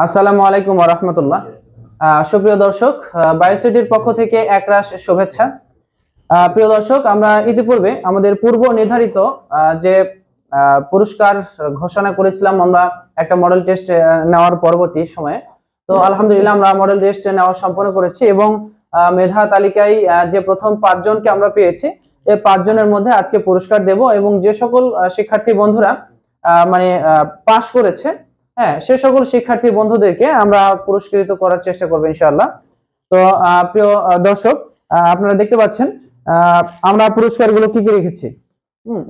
আসসালামু আলাইকুম ওয়া রাহমাতুল্লাহ। সুপ্রিয় দর্শক, বায়োসিটির পক্ষ থেকে একরাশ শুভেচ্ছা। প্রিয় দর্শক, আমরা ইতিপূর্বে আমাদের পূর্ব নির্ধারিত যে পুরস্কার ঘোষণা করেছিলাম আমরা একটা মডেল টেস্ট নেওয়ার পরবর্তী সময়ে। তো আলহামদুলিল্লাহ আমরা মডেল টেস্ট নেওয়া সম্পন্ন করেছি এবং মেধা তালিকায় যে প্রথম 5 জনকে আমরা পেয়েছি, এই 5 জনের মধ্যে আজকে পুরস্কার দেব এবং যে সকল শিক্ষার্থী বন্ধুরা মানে পাস করেছে, হ্যাঁ, সে সকল শিক্ষার্থী বন্ধুদেরকে আমরা পুরস্কৃত করার চেষ্টা করব ইনশাআল্লাহ। তো প্রিয় দর্শক, আপনারা দেখতে পাচ্ছেন আমরা পুরস্কারগুলো কি কি রেখেছি।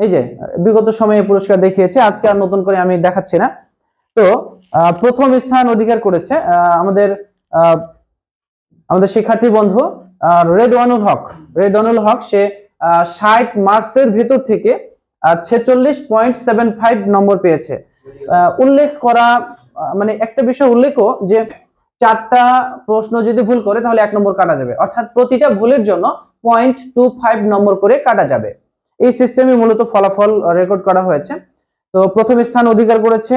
এই যে বিগত সময়ে পুরস্কার দেখিয়েছি, আজকে আর নতুন করে আমি দেখাচ্ছি না। তো প্রথম স্থান অধিকার করেছে আমাদের শিক্ষার্থী বন্ধু রেদওয়ানুল হক। সে 60 মার্কসের ভিতর থেকে 46.75 নম্বর পেয়েছে। উল্লেখ করা মানে একটা বিষয় উল্লেখও যে 4টা প্রশ্ন যদি ভুল করে তাহলে 1 নম্বর কাটা যাবে, অর্থাৎ প্রতিটা ভুলের জন্য 0.25 নম্বর করে কাটা যাবে। এই সিস্টেমে মূলত ফলাফল রেকর্ড করা হয়েছে। তো প্রথম স্থান অধিকার করেছে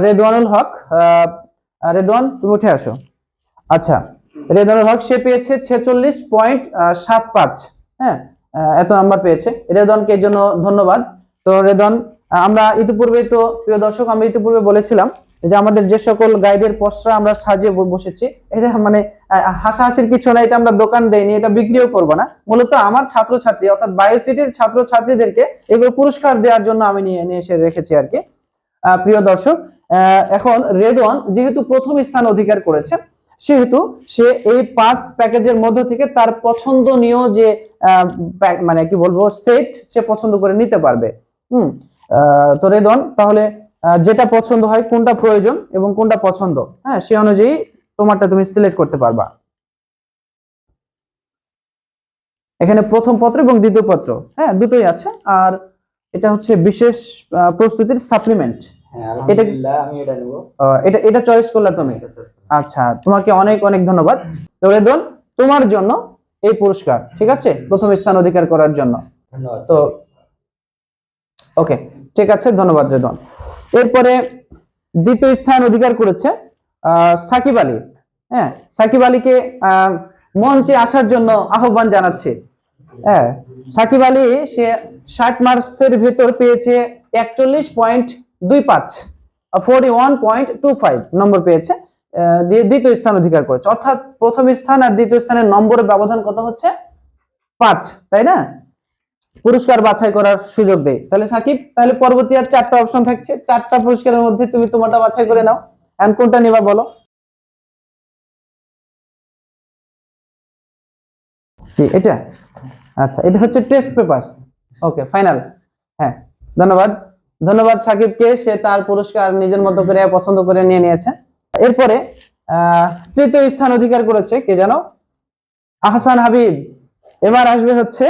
রেদওয়ানুল হক। রেদওয়ান, তুমি উঠে আসো। আচ্ছা, রেদওয়ানুল হক সে পেয়েছে 46.75। হ্যাঁ, এত নাম্বার পেয়েছে। রেদওয়ানকে এর জন্য ধন্যবাদ। তো রেদওয়ান, আমরা ইতিপূর্বে তো প্রিয় দর্শক আমরা ইতিপূর্বে বলেছিলাম যে আমাদের যে সকল গাইডের পোস্টার আমরা সাজিয়ে বসেছি, এটা মানে হাসাহাসির কিছু না, এটা আমরা দোকান দেইনি, এটা বিক্রিও করব না। মূলত আমার ছাত্রছাত্রী অর্থাৎ বায়োসিটির ছাত্রছাত্রীদেরকে এগুলো পুরস্কার দেওয়ার জন্য আমি নিয়ে এসে রেখেছি আর কি। প্রিয় দর্শক, এখন রেদওয়ান যেহেতু প্রথম স্থান অধিকার করেছে, সেহেতু সে এই 5 প্যাকেজের মধ্য থেকে তার পছন্দনীয় যে মানে কি বলবো সেট সে পছন্দ করে নিতে পারবে। তো রেদওয়ান, তাহলে যেটা পছন্দ হয়, কোনটা প্রয়োজন এবং কোনটা পছন্দ, হ্যাঁ, সে অনুযায়ী তোমারটা তুমি সিলেক্ট করতে পারবা। এখানে প্রথম পত্র এবং দ্বিতীয় পত্র, হ্যাঁ, দুটোই আছে। আর এটা হচ্ছে বিশেষ প্রস্তুতির সাপ্লিমেন্ট। এটা চয়েস করলা তুমি? আচ্ছা, তোমাকে অনেক অনেক ধন্যবাদ। তো রেদওয়ান, তোমার জন্য এই পুরস্কার, ঠিক আছে, প্রথম স্থান অধিকার করার জন্য। তো ওকে, ঠিক আছে, ধন্যবাদ রেদওয়ান। এরপরে দ্বিতীয় স্থান অধিকার করেছে সাকিব আলী। হ্যাঁ, সাকিব আলীকে মঞ্চে আসার জন্য আহ্বান জানাচ্ছি। হ্যাঁ, সাকিব আলী সে 60 মার্কসের ভিতর পেয়েছে 41.25, 41.25 নম্বর পেয়েছে, দ্বিতীয় স্থান অধিকার করেছে। অর্থাৎ প্রথম স্থান আর দ্বিতীয় স্থানের নম্বরের ব্যবধান কত হচ্ছে? 5, তাই না? পুরস্কার বাছাই করার সুযোগ দেয়। তাহলে সাকিব, তাহলে পরবর্তী আর 4টা অপশন থাকছে, 4টা পুরস্কারের মধ্যে তুমি তোমারটা বাছাই করে নাও। এখন কোনটা নিবা বলো? কি এটা? আচ্ছা, এটা হচ্ছে টেস্ট পেপারস। ওকে, ফাইনাল। হ্যাঁ, ধন্যবাদ। ধন্যবাদ সাকিবকে, সে তার পুরস্কার নিজের মতো করে পছন্দ করে নিয়ে নিয়েছে। এরপরে তৃতীয় স্থান অধিকার করেছে কে জানো? আহসান হাবিব। এবার আসবে হচ্ছে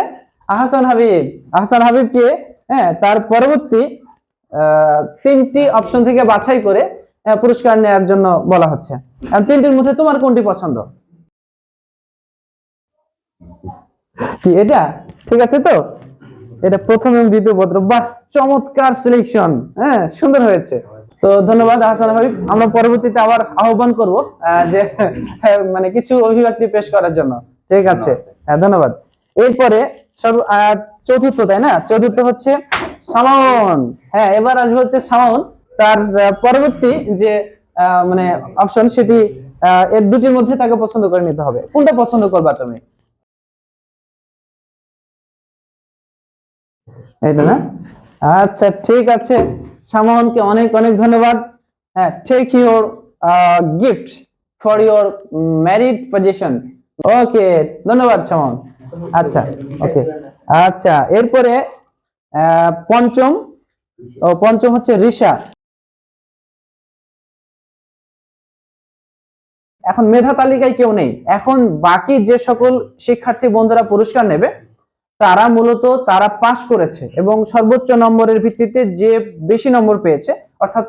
আহসান হাবিব। আহসান হাবিবকে, হ্যাঁ, তার পরবর্তী 3টি অপশন থেকে বাছাই করে পুরস্কার নেওয়ার জন্য বলা হচ্ছে। আর 3টির মধ্যে তোমার কোনটি পছন্দ? কি এটা? ঠিক আছে, তো এটা প্রথম এবং দ্বিতীয় পত্র। বাহ, চমৎকার সিলেকশন, হ্যাঁ, সুন্দর হয়েছে। তো ধন্যবাদ আহসান হাবিব। আমরা পরবর্তীতে আবার আহ্বান করব যে মানে কিছু অভিব্যক্তি পেশ করার জন্য। ঠিক আছে, হ্যাঁ, ধন্যবাদ। এরপরে চতুর্থ, তাই না? চতুর্থ হচ্ছে সামাউন। হ্যাঁ, এবার আসবে হচ্ছে সামাউন। তার পরবর্তী যে মানে অপশন, সেটি এর দুটির মধ্যে তাকে পছন্দ করে নিতে হবে। কোনটা পছন্দ করবা তুমি? এটা না? আচ্ছা, ঠিক আছে, সামাউনকে অনেক অনেক ধন্যবাদ। হ্যাঁ, take your gift for your married position. Okay, ধন্যবাদ সামাউন। আচ্ছা, ওকে, আচ্ছা। এরপরে পঞ্চম হচ্ছে রিশা। এখন মেধা তালিকায় কেউ নেই। এখন বাকি যে সকল শিক্ষার্থী বন্ধুরা পুরস্কার নেবে, তারা মূলত তারা পাস করেছে এবং সর্বোচ্চ নম্বরের ভিত্তিতে যে বেশি নম্বর পেয়েছে, অর্থাৎ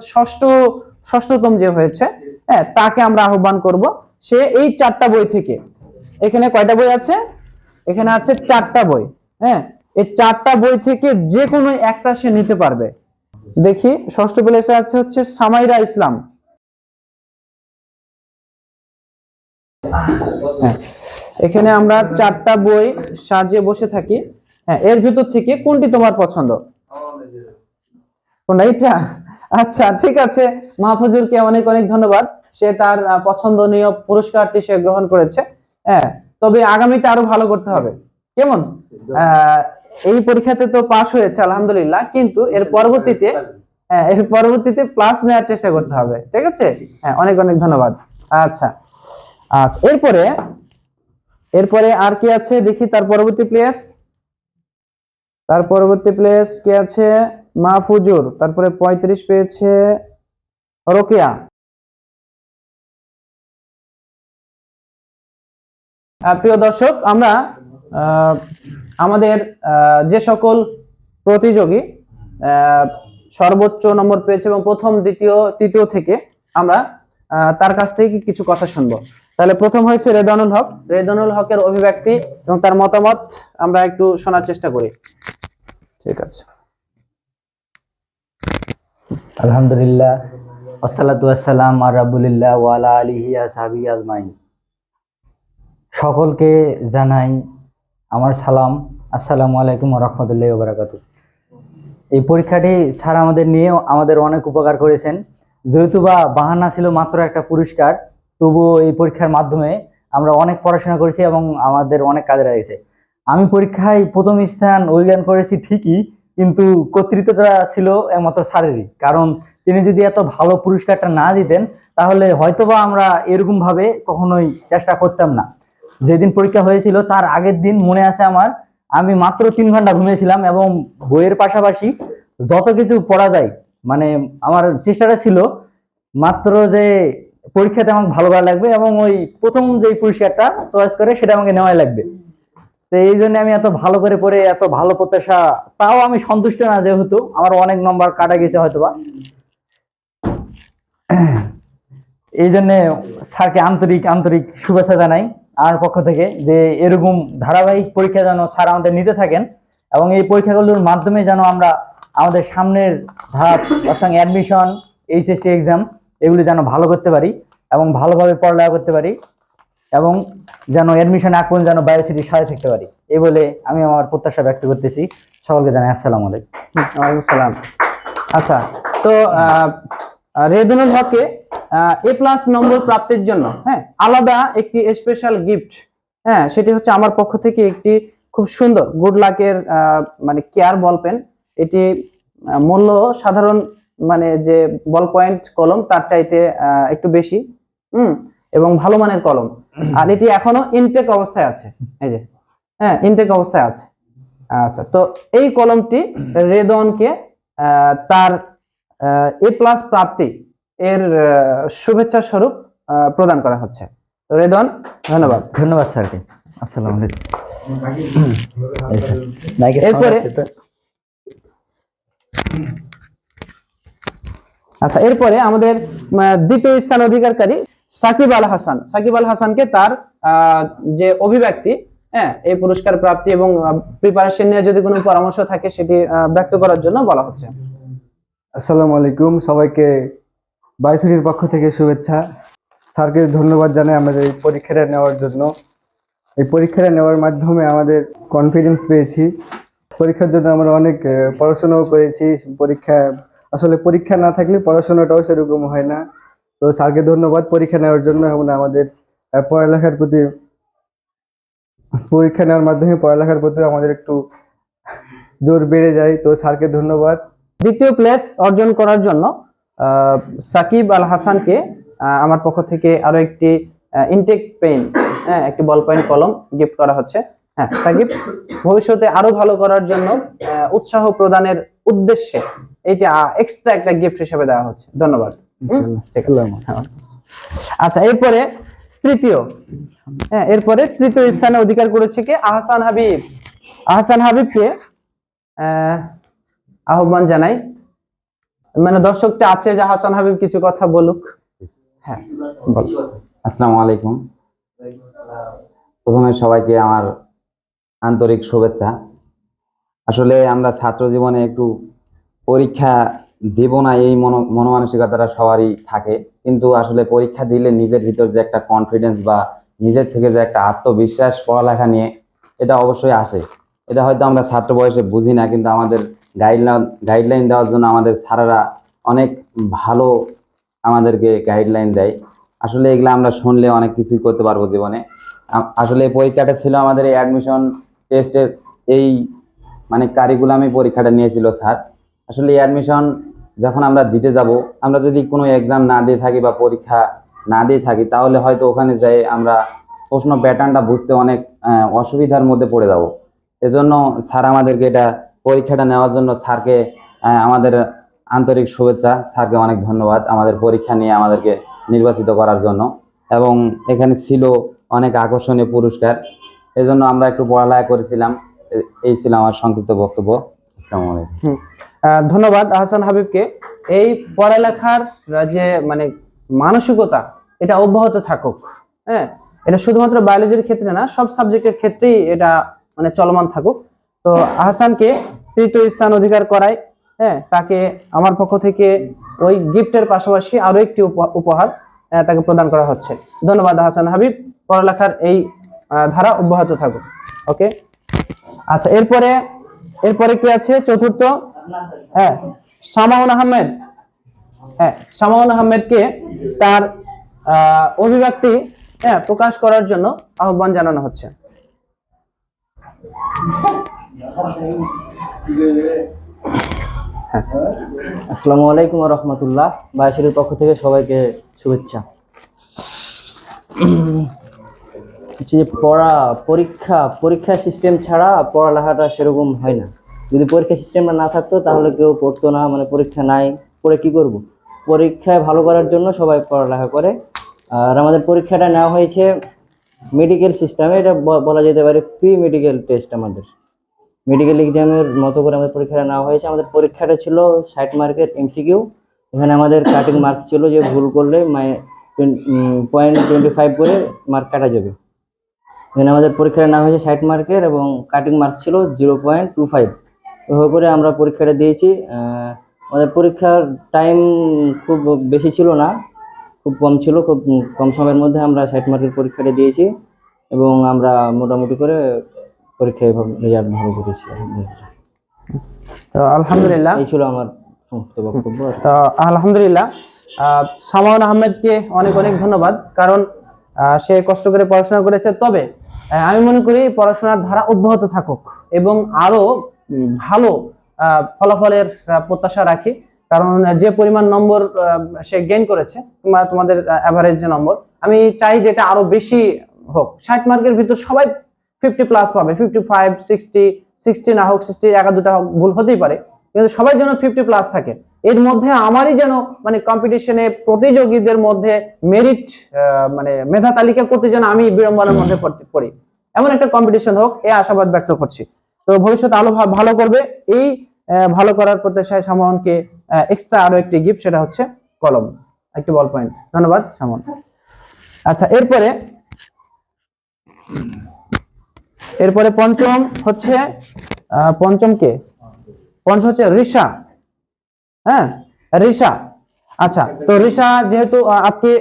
ষষ্ঠতম যে হয়েছে, হ্যাঁ, তাকে আমরা আহ্বান করব। সে এই 4টা বই থেকে, এখানে কয়টা বই আছে? এখানে আছে 4টা বই। হ্যাঁ, এই 4টা বই থেকে যে কোনো একটা সে নিতে পারবে। দেখি ষষ্ঠ প্লেসে আছে হচ্ছে সামাইরা ইসলাম। হ্যাঁ, এখানে আমরা 4টা বই সাজিয়ে বসে থাকি। হ্যাঁ, এর ভিতর থেকে কোনটি তোমার পছন্দ? কোনটা? এটা? আচ্ছা, ঠিক আছে। মাহফুজুরকে অনেক অনেক ধন্যবাদ, সে তার পছন্দনীয় পুরস্কারটি সে গ্রহণ করেছে। হ্যাঁ, তবে আগামীতে আরো ভালো করতে হবে, কেমন? এই পরীক্ষাতে তো পাশ হয়েছে আলহামদুলিল্লাহ, কিন্তু এর পরবর্তীতে, হ্যাঁ, এর পরবর্তীতে প্লাস নেওয়ার চেষ্টা করতে হবে, ঠিক আছে? হ্যাঁ, অনেক অনেক ধন্যবাদ। আচ্ছা আচ্ছা, এরপরে এরপরে আর কি আছে দেখি, তার পরবর্তী প্লেস, কি আছে? মাহফুজুর, তারপরে 35 পেয়েছে রোকেয়া। প্রিয় দর্শক, আমরা আমাদের যে সকল প্রতিযোগী সর্বোচ্চ নম্বর পেয়েছে এবং প্রথম, দ্বিতীয়, তৃতীয় থেকে আমরা তার কাছ থেকে কিছু কথা শুনবো। তাহলে প্রথম হয়েছে রেদওয়ানুল হক। রেদওয়ানুল হকের অভিব্যক্তি এবং তার মতামত আমরা একটু শোনার চেষ্টা করি। ঠিক আছে। আলহামদুলিল্লাহ, আসসালাতু ওয়াসসালাম আলা রাসূলিল্লাহ ওয়া আলা আলিহি আসহাবিহি আজমাইন। সকলকে জানাই আমার সালাম, আসসালামু আলাইকুম ওয়া রাহমাতুল্লাহি ওয়া বারাকাতুহু। এই পরীক্ষাটি স্যার আমাদের নিয়ে আমাদের অনেক উপকার করেছেন। যেহেতু বা বাহানা ছিল মাত্র একটা পুরস্কার, তবুও এই পরীক্ষার মাধ্যমে আমরা অনেক পড়াশোনা করেছি এবং আমাদের অনেক কাজে লাগছে। আমি পরীক্ষায় প্রথম স্থান অধিকার করেছি ঠিকই, কিন্তু কর্তৃত্বটা ছিল একমাত্র স্যারেরই। কারণ তিনি যদি এত ভালো পুরস্কারটা না দিতেন, তাহলে হয়তোবা আমরা এরকম ভাবে কখনোই চেষ্টা করতাম না। যেদিন পরীক্ষা হয়েছিল তার আগের দিন মনে আছে আমার, আমি মাত্র 3 ঘন্টা ঘুমিয়েছিলাম এবং বইয়ের পাশাপাশি যত কিছু পড়া যায়, মানে আমার চেষ্টাটা ছিল মাত্র যে পরীক্ষাতে আমাকে ভালো করা লাগবে এবং ওই প্রথম যে পুরস্কারটা চয়েস করে সেটা আমাকে নেওয়াই লাগবে। তো এই জন্য আমি এত ভালো করে পড়ে এত ভালো প্রত্যাশা, তাও আমি সন্তুষ্ট না, যেহেতু আমার অনেক নম্বর কাটা গেছে হয়তোবা। এই জন্য স্যারকে আন্তরিক আন্তরিক শুভেচ্ছা জানাই আমার পক্ষ থেকে, যে এরকম ধারাবাহিক পরীক্ষা যেন স্যার আমাদের নিতে থাকেন এবং এই পরীক্ষাগুলোর মাধ্যমে যেন আমরা আমাদের সামনের ধাপ, অর্থাৎ অ্যাডমিশন, এইচএসসি এক্সাম, এগুলি যেন ভালো করতে পারি এবং ভালোভাবে পড়ালেখা করতে পারি এবং যেন অ্যাডমিশন আগ পর্যন্ত যেন বায়োসিটির সাথে থাকতে পারি, এই বলে আমি আমার প্রত্যাশা ব্যক্ত করতেছি। সকলকে জানাই আসসালামু আলাইকুম। ওয়ালাইকুম সালাম। আচ্ছা, তো রেদওয়ানুল হককে A+ নম্বর প্রাপ্তির জন্য, হ্যাঁ, আলাদা একটি স্পেশাল গিফট, হ্যাঁ, সেটি হচ্ছে আমার পক্ষ থেকে একটি খুব সুন্দর গুড লাকের মানে কেয়ার বল পেন। এটি মূল্য সাধারণ মানে যে বল পয়েন্ট কলম তার চাইতে একটু বেশি, এবং ভালো মানের কলম। আর এটি এখনো ইনটেক অবস্থায় আছে, এই যে, হ্যাঁ, ইনটেক অবস্থায় আছে। আচ্ছা, তো এই কলমটি রেদওয়ানকে তার A+ প্রাপ্তি এর শুভেচ্ছা স্বরূপ প্রদান করা হচ্ছে। রেদওয়ান, ধন্যবাদ। ধন্যবাদ স্যারকে। আসসালামু আলাইকুম। এরপরে আচ্ছা, এরপরে আমাদের দ্বিতীয় স্থান অধিকারী সাকিব আল হাসান। সাকিব আল হাসানকে তার যে অভিব্যক্তি, হ্যাঁ, এই পুরস্কার প্রাপ্তি এবং প্রিপারেশন নিয়ে যদি কোনো পরামর্শ থাকে সেটি ব্যক্ত করার জন্য বলা হচ্ছে। আসসালামু আলাইকুম, সবাইকে বায়োসিটির পক্ষ থেকে শুভেচ্ছা। স্যারকে ধন্যবাদ জানাই আমাদের এই পরীক্ষাটা নেওয়ার জন্য। এই পরীক্ষাটা নেওয়ার মাধ্যমে আমাদের কনফিডেন্স পেয়েছি। পরীক্ষার জন্য আমরা অনেক পড়াশোনাও করেছি। আসলে পরীক্ষা না থাকলে পড়াশোনাটাও সেরকম হয় না। তো স্যারকে ধন্যবাদ পরীক্ষা নেওয়ার জন্য এবং আমাদের পড়ালেখার প্রতি, পরীক্ষা নেওয়ার মাধ্যমে পড়ালেখার প্রতি আমাদের একটু জোর বেড়ে যায়। তো স্যারকে ধন্যবাদ। দ্বিতীয় প্লেস অর্জন করার জন্য সাকিব আল হাসানকে আমার পক্ষ থেকে আরো একটি ইনটেক পেন, হ্যাঁ, একটি বল পয়েন্ট কলম গিফট করা হচ্ছে। হ্যাঁ, সাকিব, ভবিষ্যতে আরো ভালো করার জন্য উৎসাহ প্রদানের উদ্দেশ্যে এইটা এক্সট্রা একটা গিফট হিসেবে দেওয়া হচ্ছে। ধন্যবাদ। আচ্ছা, এরপরে তৃতীয়, হ্যাঁ, এরপরে তৃতীয় স্থানে অধিকার করেছে কে? আহসান হাবিব। আহসান হাবিবকে আহ্বান জানাই, মানে দর্শক চাচ্ছে যে হাসান হাবিব কিছু কথা বলুক। হ্যাঁ, বল। আসসালামু আলাইকুম। প্রথমে সবাইকে আমার আন্তরিক শুভেচ্ছা। আসলে আমরা ছাত্র জীবনে একটু পরীক্ষা দেব না এই মনোমানসিকতাটা সবারই থাকে, কিন্তু আসলে পরীক্ষা দিলে নিজের ভিতর যে একটা কনফিডেন্স বা নিজের থেকে যে একটা আত্মবিশ্বাস পড়ালেখা নিয়ে, এটা অবশ্যই আসে। এটা হয়তো আমরা ছাত্র বয়সে বুঝি না, কিন্তু আমাদের গাইডলাইন দেওয়ার জন্য আমাদের স্যারেরা অনেক ভালো আমাদেরকে গাইডলাইন দেয়। আসলে এগুলো আমরা শুনলে অনেক কিছুই করতে পারবো জীবনে। আসলে এই পরীক্ষাটা ছিল আমাদের এই অ্যাডমিশন টেস্টের এই মানে কারিকুলামে পরীক্ষাটা নিয়েছিল স্যার। আসলে এই অ্যাডমিশন যখন আমরা দিতে যাব, আমরা যদি কোনো এক্সাম না দিয়ে থাকি বা পরীক্ষা না দিয়ে থাকি, তাহলে হয়তো ওখানে যাই আমরা প্রশ্ন প্যাটার্নটা বুঝতে অনেক অসুবিধার মধ্যে পড়ে যাব। এজন্য স্যার আমাদেরকে এটা পরীক্ষাটা নেওয়ার জন্য স্যারকে আমাদের আন্তরিক শুভেচ্ছা। স্যারকে অনেক ধন্যবাদ আমাদের পরীক্ষা নিয়ে আমাদেরকে নির্বাচিত করার জন্য। এবং এখানে ছিল অনেক আকর্ষণীয় পুরস্কার, এজন্য আমরা একটু পড়ালেখা করেছিলাম। এই ছিল আমার সংক্ষিপ্ত বক্তব্য। আসসালামু আলাইকুম। ধন্যবাদ আহসান হাবিবকে। এই পড়ালেখার যে মানে মানসিকতা, এটা অব্যাহত থাকুক। হ্যাঁ, এটা শুধুমাত্র বায়োলজির ক্ষেত্রে না, সব সাবজেক্টের ক্ষেত্রেই এটা মানে চলমান থাকুক। তো আহসানকে তৃতীয় স্থান অধিকার করায়, হ্যাঁ, তাকে আমার পক্ষ থেকে ওই গিফটের পাশাপাশি আরো একটি উপহার তাকে প্রদান করা হচ্ছে। ধন্যবাদ আহসান হাবিব, পড়ালেখার এই ধারা অব্যাহত থাকুক। ওকে, আচ্ছা, এরপরে কি আছে? চতুর্থ, হ্যাঁ, সামাউন আহমেদ। হ্যাঁ, সামাউন আহমেদকে তার অভিব্যক্তি প্রকাশ করার জন্য আহ্বান জানানো হচ্ছে। আসসালামু আলাইকুম ওয়া রাহমাতুল্লাহ। বায়োশরীর পক্ষ থেকে সবাইকে শুভেচ্ছা। যে পরীক্ষা সিস্টেম ছাড়া পড়ালেখাটা সেরকম হয় না। যদি পরীক্ষা সিস্টেমটা না থাকতো তাহলে কেউ পড়তো না, মানে পরীক্ষা নাই পড়ে কি করব। পরীক্ষায় ভালো করার জন্য সবাই পড়ালেখা করে। আর আমাদের পরীক্ষাটা নেওয়া হয়েছে মেডিকেল সিস্টেমে, এটা বলা যেতে পারে প্রি মেডিকেল টেস্ট। আমাদের মেডিকেল এক্সামের মতো করে আমাদের পরীক্ষাটা নেওয়া হয়েছে। আমাদের পরীক্ষাটা ছিল 60 মার্কের এমসিকিউ। এখানে আমাদের কাটিং মার্কস ছিল, যে ভুল করলে 0.25 করে মার্ক কাটা যাবে। এখানে আমাদের পরীক্ষাটা নেওয়া হয়েছে 60 মার্কের এবং কাটিং মার্ক ছিল 0.25। এভাবে করে আমরা পরীক্ষাটা দিয়েছি। আমাদের পরীক্ষার টাইম খুব বেশি ছিল না, খুব কম ছিল। খুব কম সময়ের মধ্যে আমরা 60 মার্কের পরীক্ষাটা দিয়েছি এবং আমরা মোটামুটি করে পরীক্ষায় রেজাল্ট ভালো করেছি, আলহামদুলিল্লাহ। তো আলহামদুলিল্লাহ, এই ছিল আমার সংক্ষিপ্ত বক্তব্য। তো আলহামদুলিল্লাহ, সামাউন আহমেদকে অনেক অনেক ধন্যবাদ, কারণ সে কষ্ট করে পড়াশোনা করেছে। তবে আমি মনে করি পড়াশোনার ধারা অব্যাহত থাকুক এবং আরো ভালো ফলাফলের প্রত্যাশা রাখি। কারণ যে পরিমাণ নম্বর সে গেইন করেছে, কিংবা তোমাদের অ্যাভারেজ যে নম্বর, আমি চাই যে এটা আরো বেশি হোক। 60 মার্কের ভিতর সবাই 50+ পাবে, 55, 60, 60 না হোক, 60 একা দুটা ভুল হতেই পারে, কিন্তু সবাই যেন 50+ থাকে। এর মধ্যে আমারই যেন মানে কম্পিটিশনে প্রতিযোগীদের মধ্যে মেরিট মানে মেধা তালিকা করতে যেন আমি বিড়ম্বনার মধ্যে পড়ি, এমন একটা কম্পিটিশন হোক, এই আশাবাদ ব্যক্ত করছি। তো ভবিষ্যতে আরো ভালো করবে। এই ভালো করার প্রত্যাশায় সামনকে এক্সট্রা আরো একটি গিফট, সেটা হচ্ছে কলম, একটি বল পয়েন্ট। ধন্যবাদ সামন। আচ্ছা, এরপরে পঞ্চম হচ্ছে রিশা। হ্যাঁ, রিশা। আচ্ছা, তো রিশা যেহেতু আজকে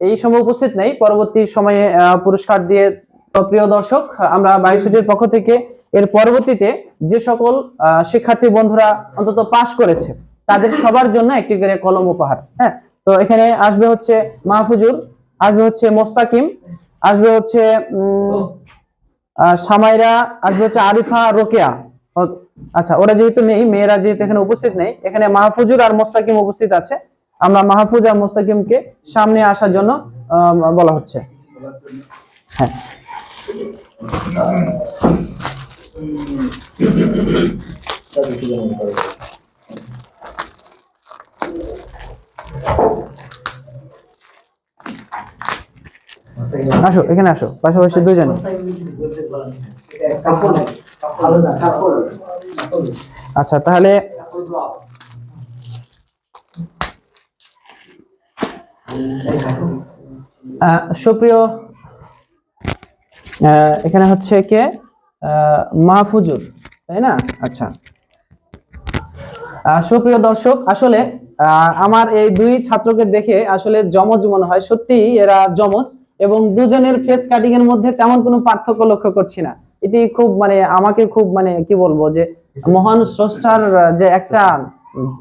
এই সময় উপস্থিত নেই, পরবর্তী সময়ে পুরস্কার দিয়ে। তো প্রিয় দর্শক, আমরা বায়োসিটির পক্ষ থেকে এর পরবর্তীতে যে সকল শিক্ষার্থী বন্ধুরা অন্তত পাস করেছে, তাদের সবার জন্য একটি করে কলম উপহার। হ্যাঁ, তো এখানে আসবে হচ্ছে মাহফুজুর, আসবে হচ্ছে মোস্তাকিম, আসবে হচ্ছে সামাইরা, আসবে হচ্ছে আরিফা, রোকেয়া। আচ্ছা, ওরা যেহেতু নেই, মেয়েরা যেহেতু এখানে উপস্থিত নেই, এখানে মাহফুজুর আর মোস্তাকিম উপস্থিত আছে। আমরা মাহফুজ আর মোস্তাকিমকে সামনে আসার জন্য বলা হচ্ছে। হ্যাঁ, আসো, এখানে আসো, পাশাপাশি দুজন। আচ্ছা, তাহলে সুপ্রিয়, এখানে হচ্ছে কে? মাহফুজুর, তাই না? আচ্ছা, সুপ্রিয় দর্শক, আসলে আমার এই দুই ছাত্রকে দেখে আসলে জমজ মনে হয়, সত্যি এরা জমজ, এবং দুজনের ফেস কাটিং এর মধ্যে তেমন কোনো পার্থক্য লক্ষ্য করছি না। এটি খুব মানে আমাকে খুব মানে কি বলবো যে মহান স্রষ্টার যে একটা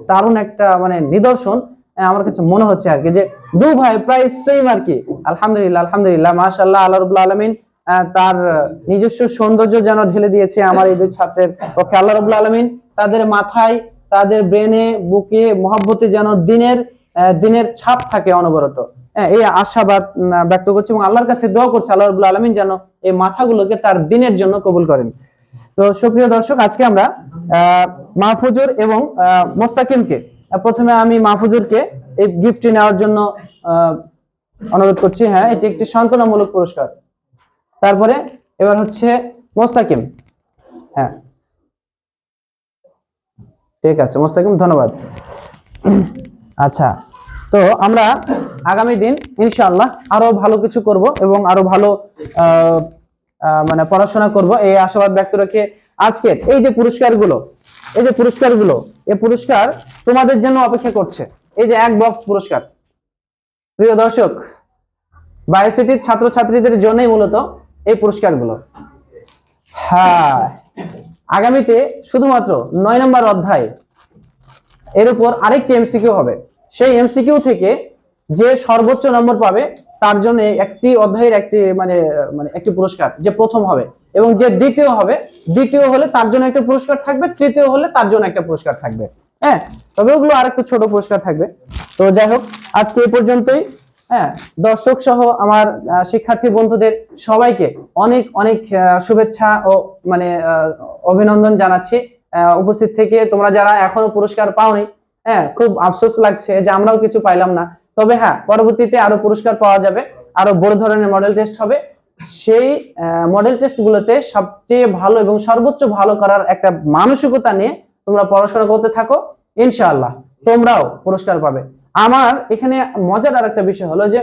দারুণ একটা মানে নিদর্শন আমার কাছে মনে হচ্ছে আর কি, যে দু ভাই প্রায় সেম আর কি। আলহামদুলিল্লাহ আলহামদুলিল্লাহ, মাশাআল্লাহ, আল্লাহ রাব্বুল আলামিন তার নিজস্ব সৌন্দর্য যেন ঢেলে দিয়েছে আমার এই দুই ছাত্রের পক্ষে। আল্লাহ রাব্বুল আলামিন তাদের মাথায়, তাদের ব্রেনে, বুকে, মহব্বতে যেন দিনের ছাপ থাকে অনবরত। এই আশাবাদ ব্যক্ত করছি এবং আল্লাহর কাছে দোয়া করছি আল্লাহ রাব্বুল আলামিন যেন এই মাথাগুলোকে তার দিনের জন্য কবুল করেন। তো সুপ্রিয় দর্শক, আজকে আমরা মাহফুজুর এবং মোস্তাকিমকে, প্রথমে আমি মাহফুজুরকে এই গিফটটি নেওয়ার জন্য অনুরোধ করছি। হ্যাঁ, এটি একটি সান্ত্বনামূলক পুরস্কার। তারপরে এবার হচ্ছে মোস্তাকিম। হ্যাঁ, ঠিক আছে মোস্তাকিম, ধন্যবাদ। আচ্ছা, তো আমরা আগামী দিন ইনশাআল্লাহ আরো ভালো কিছু করব এবং আরো ভালো মানে পড়াশোনা করব, এই আশাবাদ ব্যক্ত রেখে আজকের এই যে পুরস্কারগুলো, এই পুরস্কার তোমাদের জন্য অপেক্ষা করছে। এই যে এক বক্স পুরস্কার, প্রিয় দর্শক, বায়োসিটির ছাত্রছাত্রীদের জন্যই মূলত এই পুরস্কারগুলো। হ্যাঁ, আগামীতে শুধুমাত্র 9 নম্বর অধ্যায় এর উপর আরেকটি এমসিকিউ হবে। সেই এমসিকিউ থেকে যে সর্বোচ্চ নম্বর পাবে তার জন্য একটি অধ্যায়ের একটি পুরস্কার, যে প্রথম হবে, এবং যে দ্বিতীয় হলে তার জন্য একটা পুরস্কার থাকবে, তৃতীয় হলে তার জন্য একটা পুরস্কার থাকবে। হ্যাঁ, তবে ওগুলো আরেকটু ছোট পুরস্কার থাকবে। তো যাই হোক, আজকে এই পর্যন্তই। হ্যাঁ, দর্শক সহ আমার শিক্ষার্থী বন্ধুদের সবাইকে অনেক অনেক শুভেচ্ছা ও মানে অভিনন্দন জানাচ্ছি। উপস্থিত থেকে তোমরা যারা এখনো পুরস্কার পাওনি, হ্যাঁ, খুব আফসোস লাগছে যে আমরাও কিছু পাইলাম না। তবে হ্যাঁ, পরবর্তীতে আরো পুরস্কার পাওয়া যাবে, আরো বড় ধরনের মডেল টেস্ট হবে। সেই মডেল টেস্ট গুলোতে সবচেয়ে ভালো এবং সর্বোচ্চ ভালো করার একটা মানসিকতা নিয়ে তোমরা পড়াশোনা করতে থাকো, ইনশাআল্লাহ তোমরাও পুরস্কার পাবে। আমার এখানে মজার আর একটা বিষয় হলো যে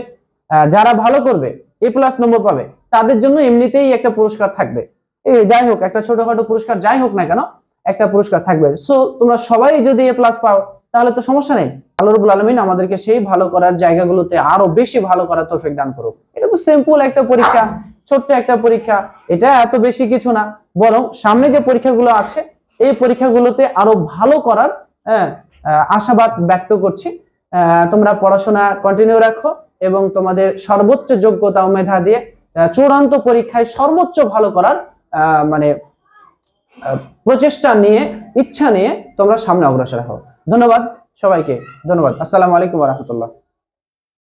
যারা ভালো করবে, A+ নম্বর পাবে, তাদের জন্য এমনিতেই একটা পুরস্কার থাকবে। এই যাই হোক, একটা ছোটখাটো পুরস্কার যাই হোক না কেন, একটা পুরস্কার থাকবে। সো তোমরা সবাই যদি A+ পাও তাহলে তো সমস্যা নেই। আল্লাহ রাব্বুল আলামিন আমাদেরকে সেই ভালো করার জায়গাগুলোতে আরো বেশি ভালো করার তৌফিক দান করুক। এটা তো সিম্পল একটা পরীক্ষা, ছোট্ট একটা পরীক্ষা, এটা এত বেশি কিছু না। বরং সামনে যে পরীক্ষাগুলো আছে এই পরীক্ষাগুলোতে আরো ভালো করার আশাবাদ ব্যক্ত করছি। তোমরা পড়াশোনা কন্টিনিউ রাখো এবং তোমাদের সর্বোচ্চ যোগ্যতা ও মেধা দিয়ে চূড়ান্ত পরীক্ষায় সর্বোচ্চ ভালো করার মানে প্রচেষ্টা নিয়ে, ইচ্ছা নিয়ে তোমরা সামনে অগ্রসর হও। ধন্যবাদ সবাইকে, ধন্যবাদ। আসসালামু আলাইকুম ওয়া রাহমাতুল্লাহ।